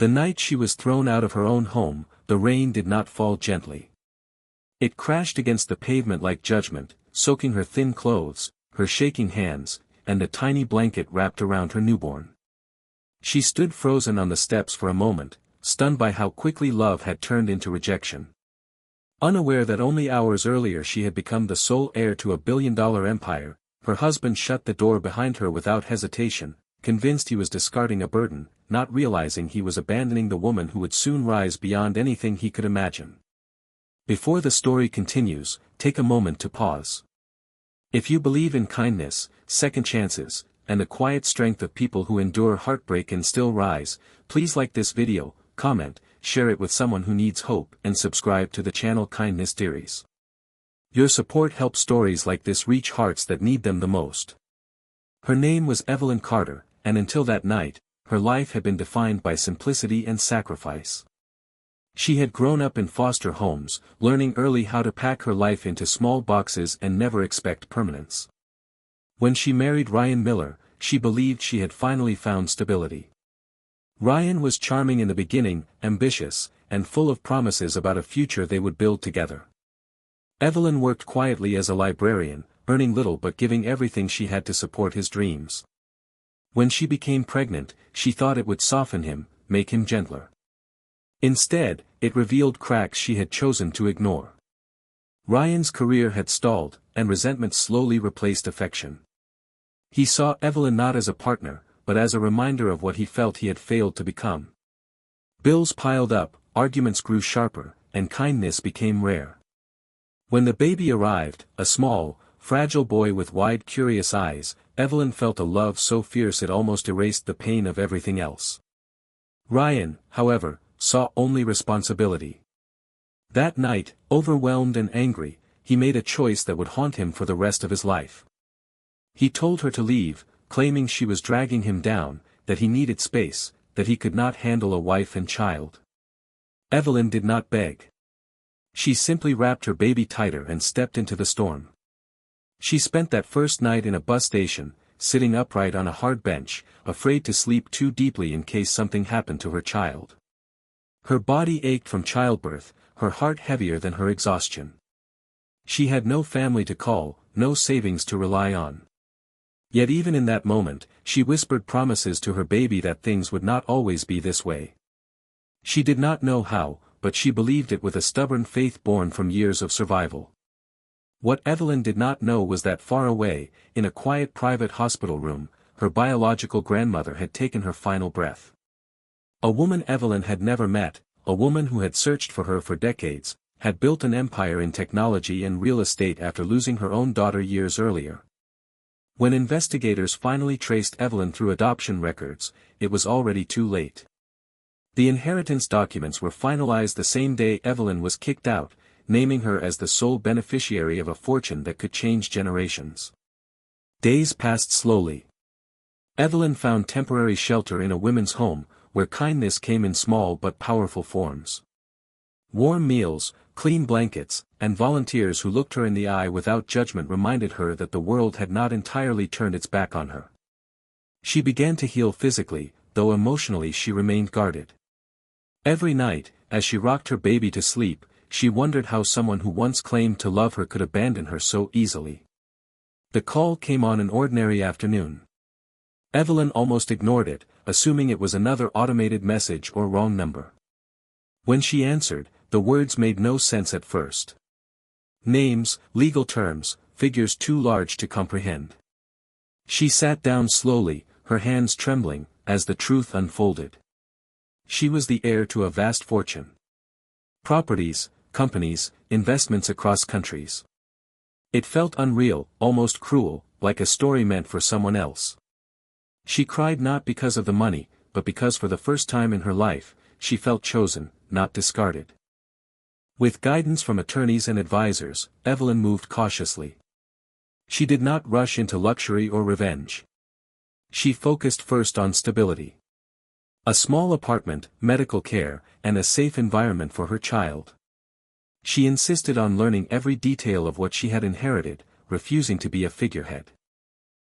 The night she was thrown out of her own home, the rain did not fall gently. It crashed against the pavement like judgment, soaking her thin clothes, her shaking hands, and the tiny blanket wrapped around her newborn. She stood frozen on the steps for a moment, stunned by how quickly love had turned into rejection. Unaware that only hours earlier she had become the sole heir to a billion-dollar empire, her husband shut the door behind her without hesitation, convinced he was discarding a burden, not realizing he was abandoning the woman who would soon rise beyond anything he could imagine. Before the story continues, take a moment to pause. If you believe in kindness, second chances, and the quiet strength of people who endure heartbreak and still rise, please like this video, comment, share it with someone who needs hope, and subscribe to the channel Kindness Diaries. Your support helps stories like this reach hearts that need them the most. Her name was Evelyn Carter, and until that night, her life had been defined by simplicity and sacrifice. She had grown up in foster homes, learning early how to pack her life into small boxes and never expect permanence. When she married Ryan Miller, she believed she had finally found stability. Ryan was charming in the beginning, ambitious, and full of promises about a future they would build together. Evelyn worked quietly as a librarian, earning little but giving everything she had to support his dreams. When she became pregnant, she thought it would soften him, make him gentler. Instead, it revealed cracks she had chosen to ignore. Ryan's career had stalled, and resentment slowly replaced affection. He saw Evelyn not as a partner, but as a reminder of what he felt he had failed to become. Bills piled up, arguments grew sharper, and kindness became rare. When the baby arrived, a small, fragile boy with wide curious eyes, Evelyn felt a love so fierce it almost erased the pain of everything else. Ryan, however, saw only responsibility. That night, overwhelmed and angry, he made a choice that would haunt him for the rest of his life. He told her to leave, claiming she was dragging him down, that he needed space, that he could not handle a wife and child. Evelyn did not beg. She simply wrapped her baby tighter and stepped into the storm. She spent that first night in a bus station, sitting upright on a hard bench, afraid to sleep too deeply in case something happened to her child. Her body ached from childbirth, her heart heavier than her exhaustion. She had no family to call, no savings to rely on. Yet even in that moment, she whispered promises to her baby that things would not always be this way. She did not know how, but she believed it with a stubborn faith born from years of survival. What Evelyn did not know was that far away, in a quiet private hospital room, her biological grandmother had taken her final breath. A woman Evelyn had never met, a woman who had searched for her for decades, had built an empire in technology and real estate after losing her own daughter years earlier. When investigators finally traced Evelyn through adoption records, it was already too late. The inheritance documents were finalized the same day Evelyn was kicked out, naming her as the sole beneficiary of a fortune that could change generations. Days passed slowly. Evelyn found temporary shelter in a women's home, where kindness came in small but powerful forms. Warm meals, clean blankets, and volunteers who looked her in the eye without judgment reminded her that the world had not entirely turned its back on her. She began to heal physically, though emotionally she remained guarded. Every night, as she rocked her baby to sleep, she wondered how someone who once claimed to love her could abandon her so easily. The call came on an ordinary afternoon. Evelyn almost ignored it, assuming it was another automated message or wrong number. When she answered, the words made no sense at first. Names, legal terms, figures too large to comprehend. She sat down slowly, her hands trembling, as the truth unfolded. She was the heir to a vast fortune. Properties, companies, investments across countries. It felt unreal, almost cruel, like a story meant for someone else. She cried not because of the money, but because for the first time in her life, she felt chosen, not discarded. With guidance from attorneys and advisors, Evelyn moved cautiously. She did not rush into luxury or revenge. She focused first on stability. A small apartment, medical care, and a safe environment for her child. She insisted on learning every detail of what she had inherited, refusing to be a figurehead.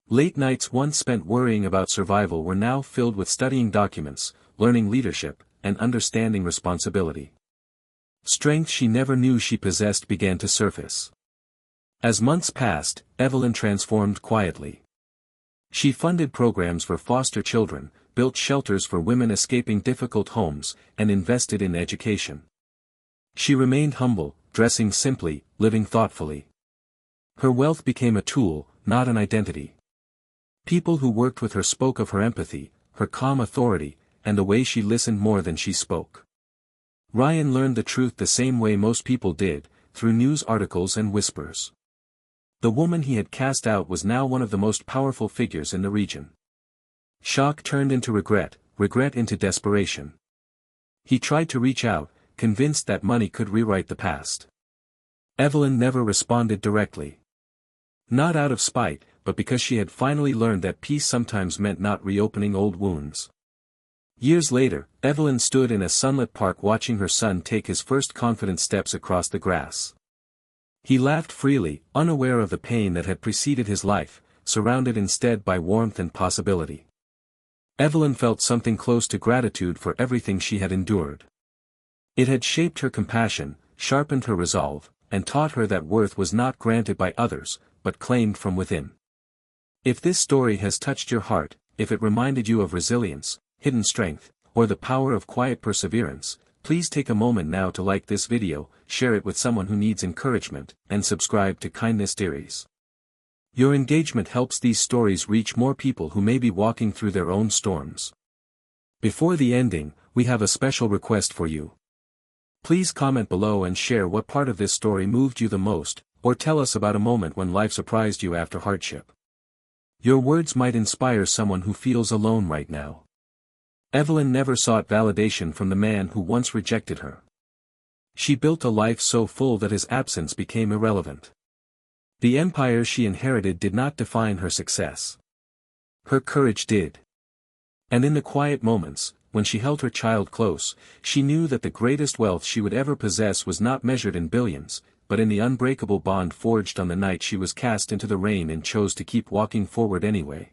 Late nights once spent worrying about survival were now filled with studying documents, learning leadership, and understanding responsibility. Strength she never knew she possessed began to surface. As months passed, Evelyn transformed quietly. She funded programs for foster children, built shelters for women escaping difficult homes, and invested in education. She remained humble, dressing simply, living thoughtfully. Her wealth became a tool, not an identity. People who worked with her spoke of her empathy, her calm authority, and the way she listened more than she spoke. Ryan learned the truth the same way most people did, through news articles and whispers. The woman he had cast out was now one of the most powerful figures in the region. Shock turned into regret, regret into desperation. He tried to reach out, convinced that money could rewrite the past. Evelyn never responded directly. Not out of spite, but because she had finally learned that peace sometimes meant not reopening old wounds. Years later, Evelyn stood in a sunlit park watching her son take his first confident steps across the grass. He laughed freely, unaware of the pain that had preceded his life, surrounded instead by warmth and possibility. Evelyn felt something close to gratitude for everything she had endured. It had shaped her compassion, sharpened her resolve, and taught her that worth was not granted by others, but claimed from within. If this story has touched your heart, if it reminded you of resilience, hidden strength, or the power of quiet perseverance, please take a moment now to like this video, share it with someone who needs encouragement, and subscribe to Kindness Diaries. Your engagement helps these stories reach more people who may be walking through their own storms. Before the ending, we have a special request for you. Please comment below and share what part of this story moved you the most, or tell us about a moment when life surprised you after hardship. Your words might inspire someone who feels alone right now. Evelyn never sought validation from the man who once rejected her. She built a life so full that his absence became irrelevant. The empire she inherited did not define her success. Her courage did. And in the quiet moments, when she held her child close, she knew that the greatest wealth she would ever possess was not measured in billions, but in the unbreakable bond forged on the night she was cast into the rain and chose to keep walking forward anyway.